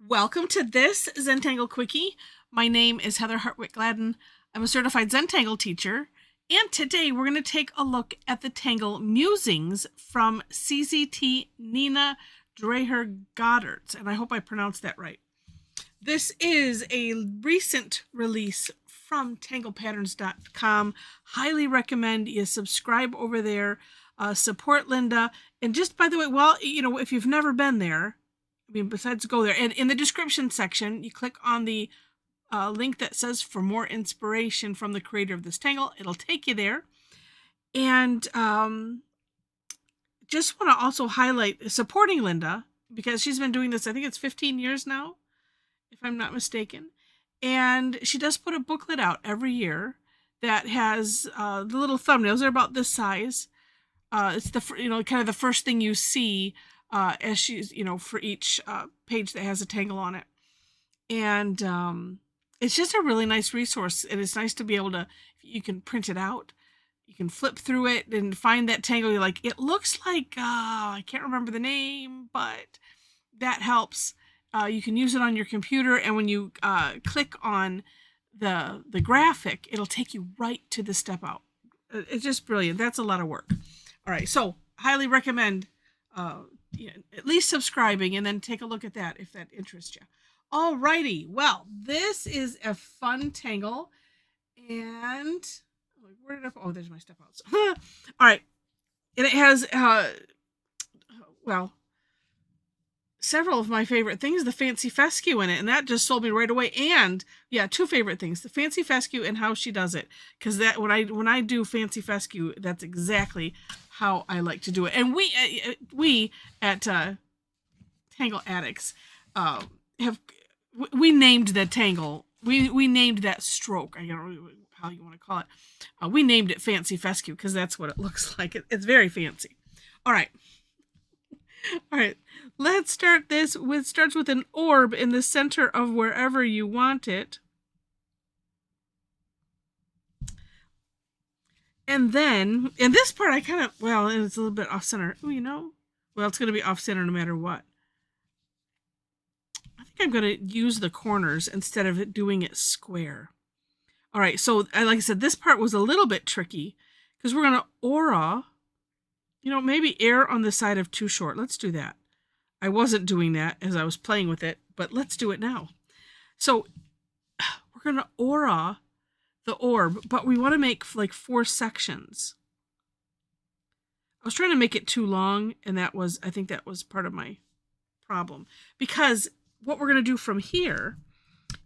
Welcome to this Zentangle Quickie. My name is Heather Hartwick Gladden. I'm a certified Zentangle teacher, and today we're going to take a look at the tangle Musings from CZT Nina Dreher-Goeddertz, and I hope I pronounced that right. This is a recent release from tanglepatterns.com. Highly recommend you subscribe over there, support Linda, and just by the way, well, if you've never been there, besides go there, and in the description section, you click on the link that says for more inspiration from the creator of this tangle. It'll take you there. And just want to also highlight supporting Linda, because she's been doing this, I think it's 15 years now, if I'm not mistaken. And she does put a booklet out every year that has the little thumbnails. They're about this size. It's the kind of the first thing you see as she's, for each page that has a tangle on it. And it's just a really nice resource. And it's nice to be able to, you can print it out. You can flip through it and find that tangle. You're like, it looks like, I can't remember the name, but that helps. You can use it on your computer. And when you click on the graphic, it'll take you right to the step out. It's just brilliant. That's a lot of work. All right. So highly recommend at least subscribing, and then take a look at that if that interests you. Alrighty, well, this is a fun tangle, and where did oh, there's my step outs. All right, and it has several of my favorite things, the fancy fescue in it, and that just sold me right away. And yeah, two favorite things, the fancy fescue and how she does it, because that when I do fancy fescue, that's exactly how I like to do it. And we at Tangle Addicts we named the tangle, we named that stroke, I don't know how you want to call it, we named it fancy fescue because that's what it looks like. It's very fancy. All right, let's start this with, starts with an orb in the center of wherever you want it. And then, in this part, I kind of, it's a little bit off-center. Well, it's going to be off-center no matter what. I think I'm going to use the corners instead of doing it square. All right, so like I said, this part was a little bit tricky because we're going to aura, maybe err on the side of too short. Let's do that. I wasn't doing that as I was playing with it, but let's do it now. So we're going to aura the orb, but we want to make like 4 sections. I was trying to make it too long, and I think that was part of my problem, because what we're going to do from here,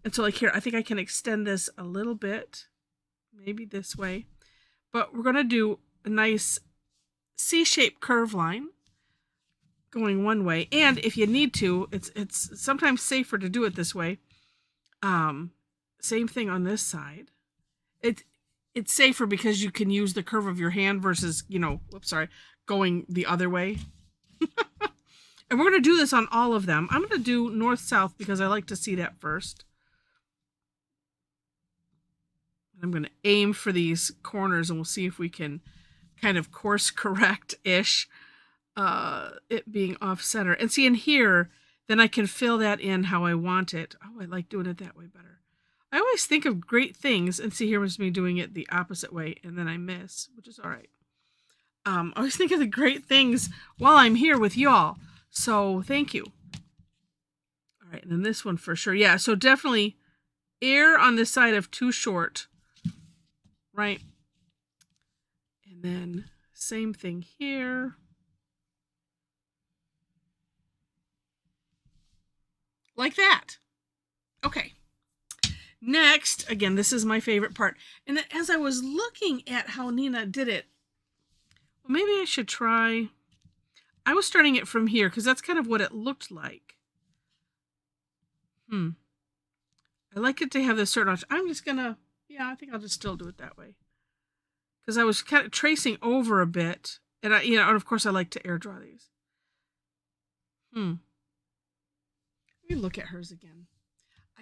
and so like here, I think I can extend this a little bit, maybe this way, but we're going to do a nice C-shaped curve line going one way. And if you need to, it's sometimes safer to do it this way. Same thing on this side. It's safer because you can use the curve of your hand versus, going the other way. And we're going to do this on all of them. I'm going to do north-south because I like to see that first. I'm going to aim for these corners, and we'll see if we can kind of course correct-ish it being off-center. And see in here, then I can fill that in how I want it. Oh, I like doing it that way better. I always think of great things, and see, here was me doing it the opposite way, and then I miss, which is all right. I always think of the great things while I'm here with y'all, so thank you. All right, and then this one for sure. Yeah, so definitely err on the side of too short, right? And then same thing here. Like that. Okay. Next, again, this is my favorite part. And as I was looking at how Nina did it, well, maybe I should try, I was starting it from here because that's kind of what it looked like. I like it to have this certain, I'm just going to, I think I'll just still do it that way. Because I was kind of tracing over a bit. And and of course I like to air draw these. Let me look at hers again.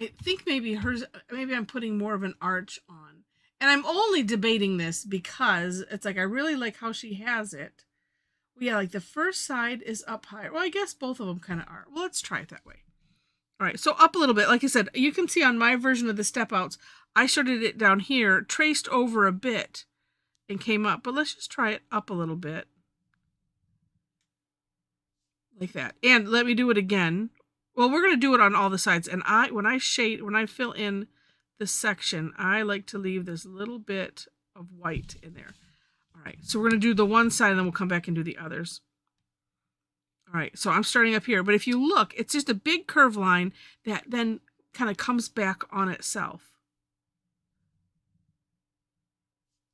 I think maybe I'm putting more of an arch on. And I'm only debating this because it's like I really like how she has it. Well, yeah, like the first side is up higher. Well, I guess both of them kind of are. Well, let's try it that way. All right, so up a little bit. Like I said, you can see on my version of the step outs, I started it down here, traced over a bit, and came up. But let's just try it up a little bit. Like that. And let me do it again. Well, we're going to do it on all the sides. And when I fill in this section, I like to leave this little bit of white in there. All right, so we're going to do the one side and then we'll come back and do the others. All right, so I'm starting up here. But if you look, it's just a big curve line that then kind of comes back on itself.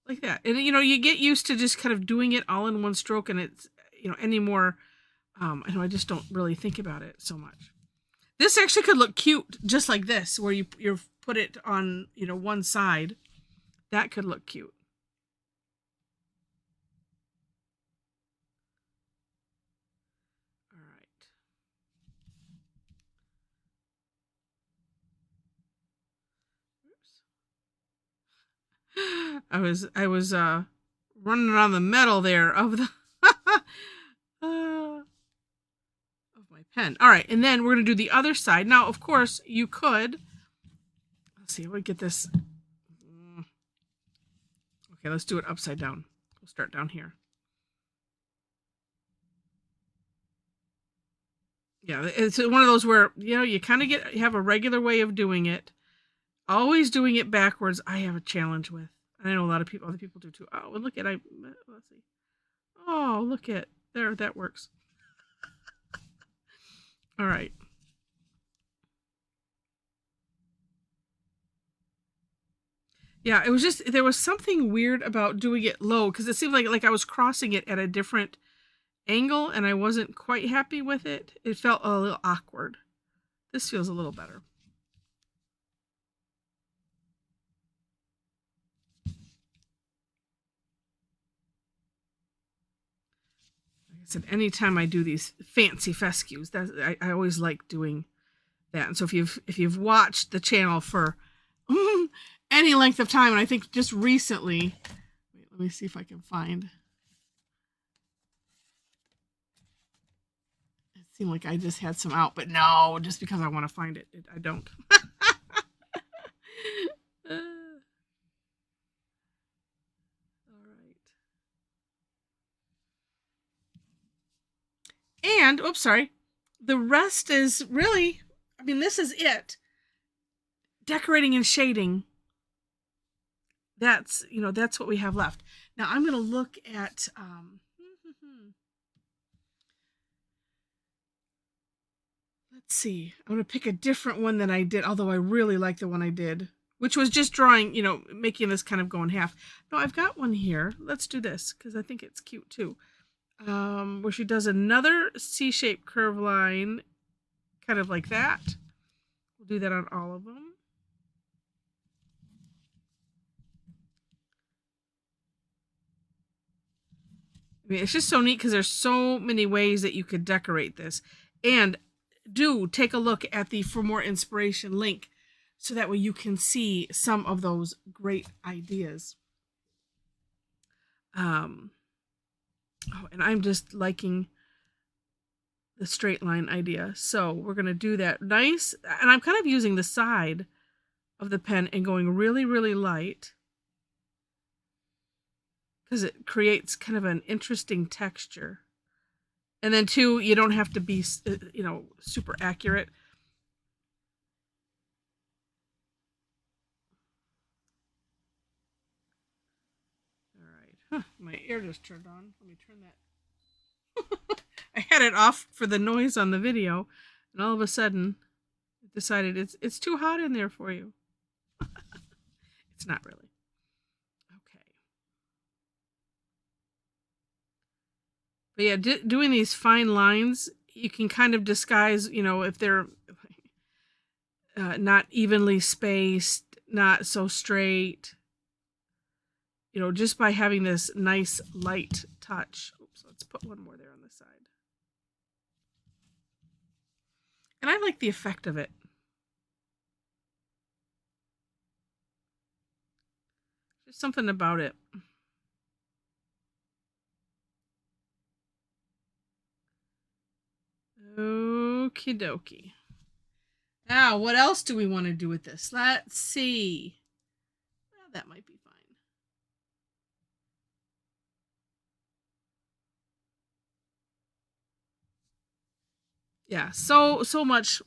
Like that. And, you get used to just kind of doing it all in one stroke, and it's, anymore. I just don't really think about it so much. This actually could look cute just like this, where you put it on, one side. That could look cute. All right. Oops. I was running around the metal there of the of my pen. All right, and then we're going to do the other side. Now, of course, you could, let's see if we get this. Okay, let's do it upside down. We'll start down here. Yeah, it's one of those where, you kind of have a regular way of doing it. Always doing it backwards, I have a challenge with. And I know a lot of other people do too. Oh, look at, let's see. Oh, look at, there, that works. All right. Yeah, it was just, there was something weird about doing it low, because it seemed like I was crossing it at a different angle, and I wasn't quite happy with it. It felt a little awkward. This feels a little better. Like I said, anytime I do these fancy fescues, I always like doing that. And so if you've watched the channel for any length of time, and I think just recently, wait, let me see if I can find. It seemed like I just had some out, but no, just because I want to find it, I don't. All right. And, oops, sorry. The rest is really, this is it. Decorating and shading. That's what we have left. Now I'm going to look at, let's see. I'm going to pick a different one than I did, although I really like the one I did, which was just drawing, making this kind of go in half. No, I've got one here. Let's do this because I think it's cute too. Where she does another C-shaped curve line, kind of like that. We'll do that on all of them. It's just so neat because there's so many ways that you could decorate this. And do take a look at the For More Inspiration link so that way you can see some of those great ideas. Oh, and I'm just liking the straight line idea. So we're going to do that nice. And I'm kind of using the side of the pen and going really, really light, because it creates kind of an interesting texture. And then too, you don't have to be, super accurate. All right. Huh, my air just turned on. Let me turn that. I had it off for the noise on the video, and all of a sudden it decided it's too hot in there for you. It's not really. Okay. But yeah, doing these fine lines, you can kind of disguise, if they're not evenly spaced, not so straight, just by having this nice light touch. Oops, let's put one more there on the side. And I like the effect of it. There's something about it. Okie dokie. Now, what else do we want to do with this? Let's see. Well, that might be fine. Yeah, so much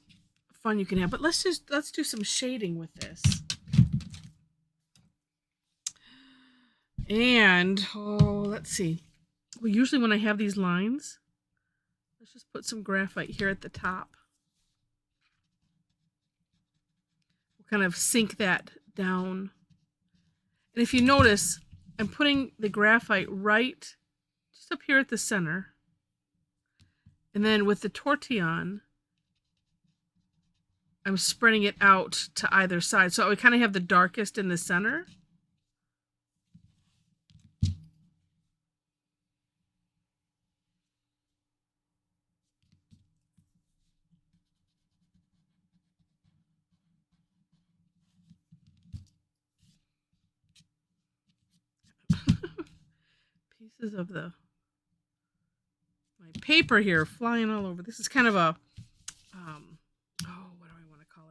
fun you can have. But let's do some shading with this. And let's see. Well, usually when I have these lines, let's just put some graphite here at the top. We'll kind of sink that down. And if you notice, I'm putting the graphite right just up here at the center. And then with the Tortillion, I'm spreading it out to either side. So we kind of have the darkest in the center. Pieces of my paper here flying all over. This is kind of a, what do I want to call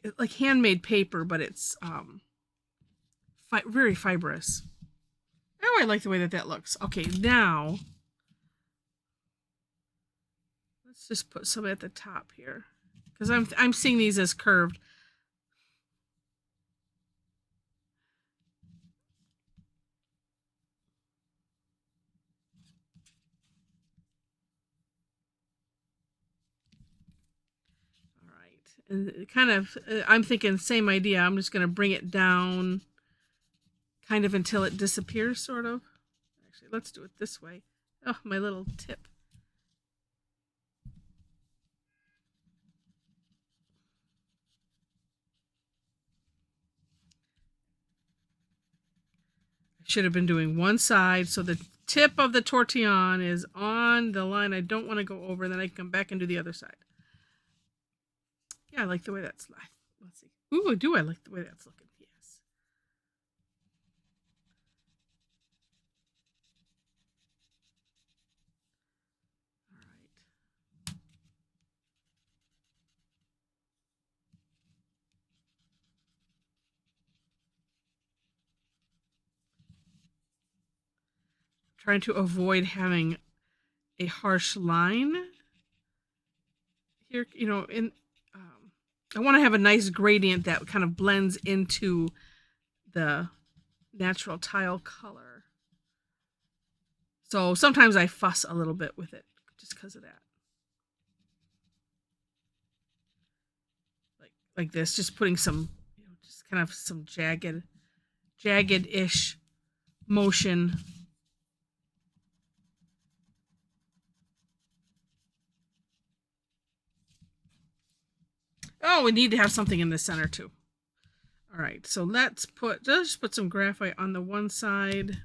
it? Like handmade paper, but it's very fibrous. Oh, I like the way that looks. Okay, now let's just put some at the top here because I'm seeing these as curved. And kind of, I'm thinking same idea. I'm just going to bring it down kind of until it disappears, sort of. Actually, let's do it this way. Oh, my little tip. I should have been doing one side, so the tip of the Tortillion is on the line I don't want to go over, and then I can come back and do the other side. Yeah, I like the way that's. Let's see. Ooh, do I like the way that's looking? Yes. All right. Trying to avoid having a harsh line here. You know, I want to have a nice gradient that kind of blends into the natural tile color. So sometimes I fuss a little bit with it just because of that. Like this, just putting some, just kind of some jagged-ish motion. Oh, we need to have something in the center too. All right, so let's just put some graphite on the one side.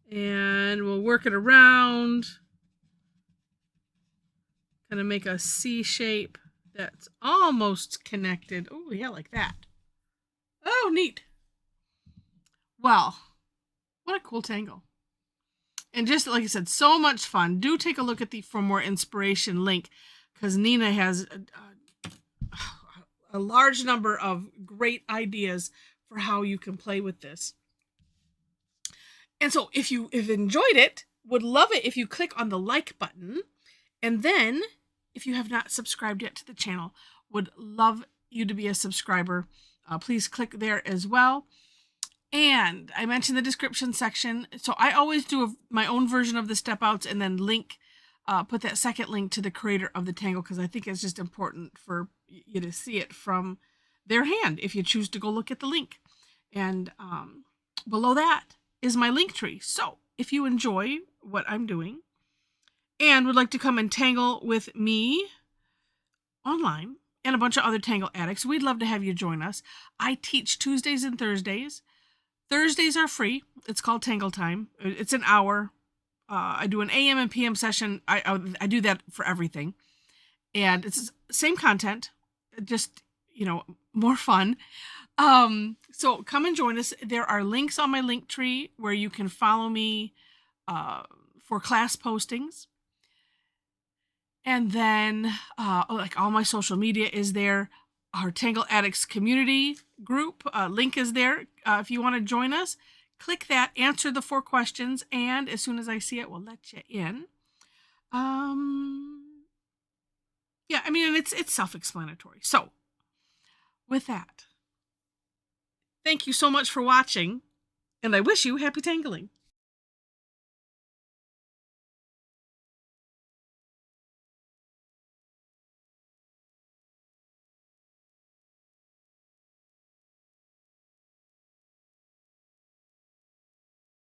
And we'll work it around. Kind of make a C shape that's almost connected. Oh, yeah, like that. Oh, neat. Well, what a cool tangle. And just like I said, so much fun. Do take a look at the For More Inspiration link because Nina has a large number of great ideas for how you can play with this. And so if you've enjoyed it, would love it if you click on the like button. And then if you have not subscribed yet to the channel, would love you to be a subscriber. Please click there as well. And I mentioned the description section. So I always do my own version of the step outs and then put that second link to the creator of the tangle because I think it's just important for you to see it from their hand if you choose to go look at the link. And below that is my link tree. So if you enjoy what I'm doing and would like to come and tangle with me online and a bunch of other tangle addicts, we'd love to have you join us. I teach Tuesdays and Thursdays. Thursdays are free. It's called Tangle Time. It's an hour. I do an AM and PM session. I do that for everything. And it's the same content, just, more fun. So come and join us. There are links on my link tree where you can follow me for class postings. And then like all my social media is there. Our Tangle Addicts community group link is there. If you want to join us, click that, answer the 4 questions, and as soon as I see it, we'll let you in. Yeah, I mean, it's self-explanatory. So with that, thank you so much for watching, and I wish you happy tangling.